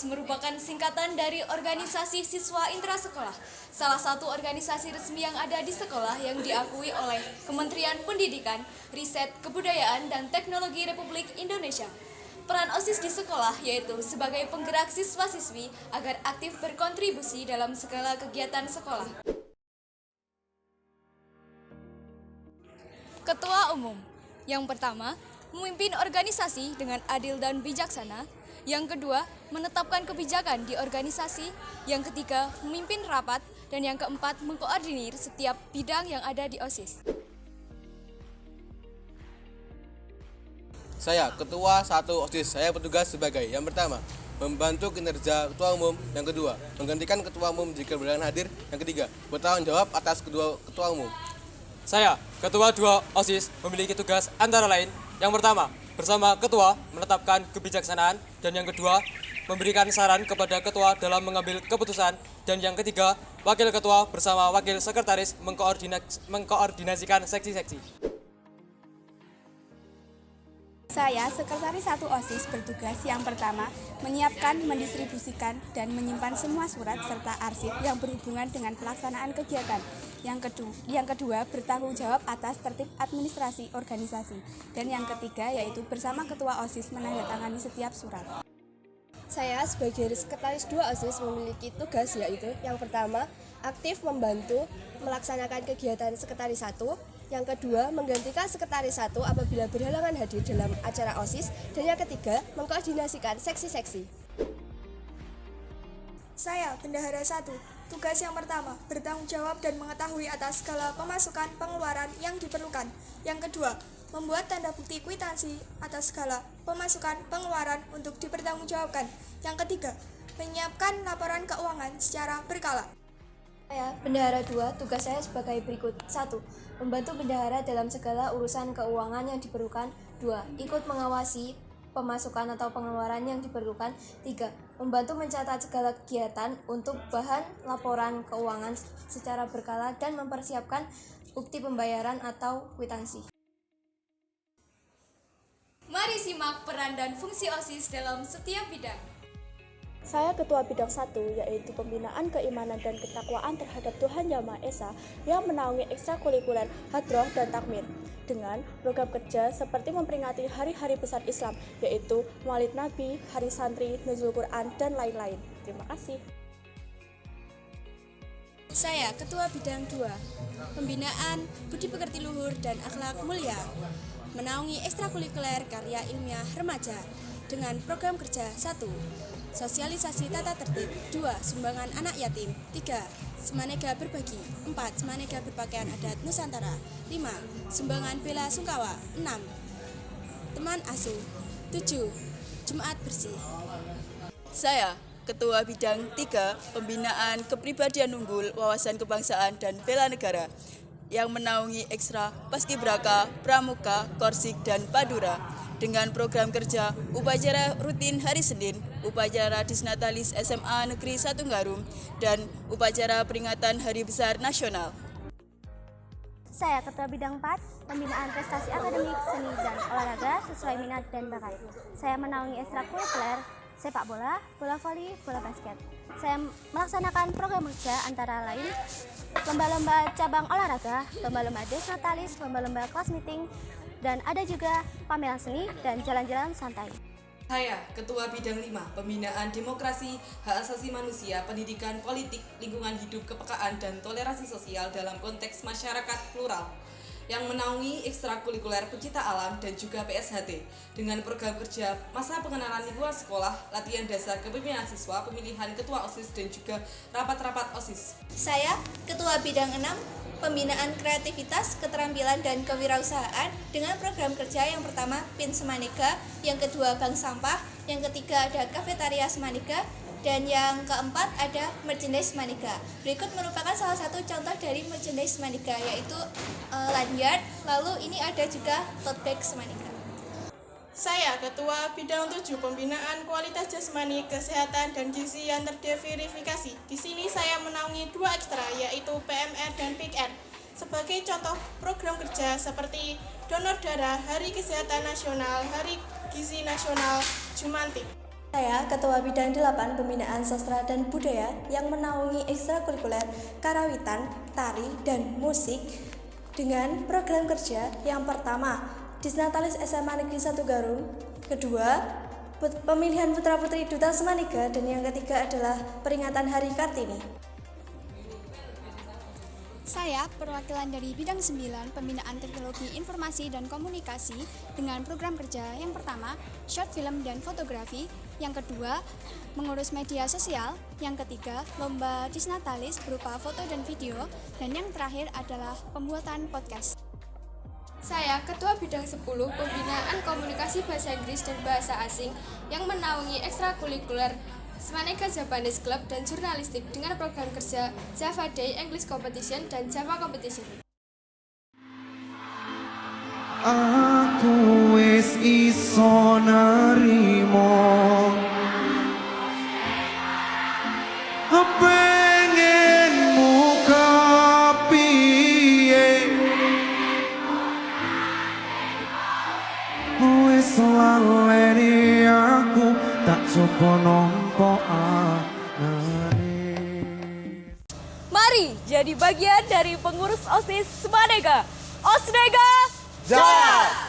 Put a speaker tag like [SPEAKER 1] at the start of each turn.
[SPEAKER 1] merupakan singkatan dari Organisasi Siswa Intrasekolah, salah satu organisasi resmi yang ada di sekolah yang diakui oleh Kementerian Pendidikan, Riset, Kebudayaan, dan Teknologi Republik Indonesia. Peran OSIS di sekolah yaitu sebagai penggerak siswa-siswi agar aktif berkontribusi dalam segala kegiatan sekolah. Ketua Umum. Yang pertama, memimpin organisasi dengan adil dan bijaksana. Yang kedua, menetapkan kebijakan di organisasi. Yang ketiga, memimpin rapat. Dan yang keempat, mengkoordinir setiap bidang yang ada di OSIS.
[SPEAKER 2] Saya, Ketua 1 OSIS, saya bertugas sebagai yang pertama, membantu kinerja Ketua Umum. Yang kedua, menggantikan Ketua Umum jika berhalangan hadir. Yang ketiga, bertanggung jawab atas kedua Ketua Umum.
[SPEAKER 3] Saya, Ketua 2 OSIS, memiliki tugas antara lain. Yang pertama, bersama Ketua menetapkan kebijaksanaan. Dan yang kedua, memberikan saran kepada Ketua dalam mengambil keputusan. Dan yang ketiga, Wakil Ketua bersama Wakil Sekretaris mengkoordinasikan seksi-seksi.
[SPEAKER 4] Saya, Sekretaris 1 OSIS, bertugas yang pertama, menyiapkan, mendistribusikan, dan menyimpan semua surat serta arsip yang berhubungan dengan pelaksanaan kegiatan. Yang kedua, bertanggung jawab atas tertib administrasi organisasi. Dan yang ketiga, yaitu bersama Ketua OSIS menandatangani setiap surat.
[SPEAKER 5] Saya sebagai Sekretaris 2 OSIS memiliki tugas yaitu yang pertama, aktif membantu melaksanakan kegiatan Sekretaris 1. Yang kedua, menggantikan Sekretaris 1 apabila berhalangan hadir dalam acara OSIS. Dan yang ketiga, mengkoordinasikan seksi-seksi.
[SPEAKER 6] Saya, Bendahara 1. Tugas yang pertama, bertanggung jawab dan mengetahui atas segala pemasukan pengeluaran yang diperlukan. Yang kedua, membuat tanda bukti kwitansi atas segala pemasukan pengeluaran untuk dipertanggungjawabkan. Yang ketiga, menyiapkan laporan keuangan secara berkala.
[SPEAKER 5] Saya, Bendahara 2, tugas saya sebagai berikut. 1. Membantu bendahara dalam segala urusan keuangan yang diperlukan. 2. Ikut mengawasi pemasukan atau pengeluaran yang diperlukan. 3. Membantu mencatat segala kegiatan untuk bahan laporan keuangan secara berkala dan mempersiapkan bukti pembayaran atau kwitansi.
[SPEAKER 1] Mari simak peran dan fungsi OSIS dalam setiap bidang.
[SPEAKER 7] Saya Ketua Bidang 1, yaitu Pembinaan Keimanan dan Ketakwaan terhadap Tuhan Yang Maha Esa yang menaungi ekstrakurikuler hadroh dan takmir dengan program kerja seperti memperingati hari-hari besar Islam, yaitu Maulid Nabi, Hari Santri, Nuzul Quran, dan lain-lain. Terima kasih.
[SPEAKER 4] Saya, Ketua Bidang 2, Pembinaan Budi Pekerti Luhur dan Akhlak Mulia, menaungi ekstrakurikuler karya ilmiah remaja dengan program kerja 1. Sosialisasi tata tertib. 2. Sumbangan anak yatim. 3. Semanega berbagi. 4. Semanega berpakaian adat Nusantara. 5. Sumbangan bela sungkawa. 6. Teman asuh. 7. Jumat bersih.
[SPEAKER 8] Saya, Ketua Bidang 3, Pembinaan Kepribadian Unggul, Wawasan Kebangsaan, dan Bela Negara yang menaungi ekstra paskibraka, pramuka, korsik, dan padura dengan program kerja upacara rutin hari Senin, upacara Disnatalis SMA Negeri 1 Garum, dan upacara peringatan Hari Besar Nasional.
[SPEAKER 9] Saya Ketua Bidang 4, Pembinaan Prestasi Akademik, Seni, dan Olahraga sesuai minat dan bakat. Saya menaungi ekstrakurikuler sepak bola, bola voli, bola basket. Saya melaksanakan program kerja antara lain lomba-lomba cabang olahraga, lomba-lomba Disnatalis, lomba-lomba kelas meeting, dan ada juga pameran seni dan jalan-jalan santai.
[SPEAKER 10] Saya, Ketua Bidang 5, Pembinaan Demokrasi, Hak Asasi Manusia, Pendidikan Politik, Lingkungan Hidup, Kepekaan, dan Toleransi Sosial dalam konteks masyarakat plural, yang menaungi ekstrakurikuler pecinta alam dan juga PSHT dengan program kerja masa pengenalan lingkungan sekolah, latihan dasar kepemimpinan siswa, pemilihan ketua OSIS, dan juga rapat-rapat OSIS.
[SPEAKER 11] Saya, Ketua Bidang 6, Pembinaan Kreativitas, Keterampilan, dan Kewirausahaan dengan program kerja yang pertama PIN Semanega, yang kedua Bank Sampah, yang ketiga ada Kafetaria Semanega, dan yang keempat ada merchandise Semanega. Berikut merupakan salah satu contoh dari merchandise Semanega, yaitu lanyard, lalu ini ada juga tote bag Semanega.
[SPEAKER 12] Saya, Ketua Bidang 7, Pembinaan Kualitas Jasmani, Kesehatan, dan Gizi yang terverifikasi. Di sini saya menaungi 2 ekstra, yaitu PMR dan PIKR. Sebagai contoh program kerja seperti donor darah, Hari Kesehatan Nasional, Hari Gizi Nasional, Jumantik.
[SPEAKER 4] Saya Ketua Bidang 8 Pembinaan Sastra dan Budaya yang menaungi ekstrakurikuler karawitan, tari, dan musik dengan program kerja yang pertama, Disnatalis SMA Negeri 1 Garung, kedua, pemilihan putra-putri Duta Semaniga, dan yang ketiga adalah peringatan Hari Kartini.
[SPEAKER 13] Saya perwakilan dari bidang 9 Pembinaan Teknologi Informasi dan Komunikasi dengan program kerja yang pertama, short film dan fotografi, yang kedua, mengurus media sosial, yang ketiga, lomba Disnatalis berupa foto dan video, dan yang terakhir adalah pembuatan podcast.
[SPEAKER 1] Saya Ketua Bidang 10 Pembinaan Komunikasi Bahasa Inggris dan Bahasa Asing yang menaungi ekstrakurikuler Semanega Japanese Club dan jurnalistik dengan program kerja Java Day English Competition dan Java Competition.
[SPEAKER 14] Aku wis iso nerimo pengenmu kepiye wis laleni aku tak coba nompo
[SPEAKER 1] Mari jadi bagian dari pengurus OSIS Semanega. OSNEGA
[SPEAKER 14] Jaya!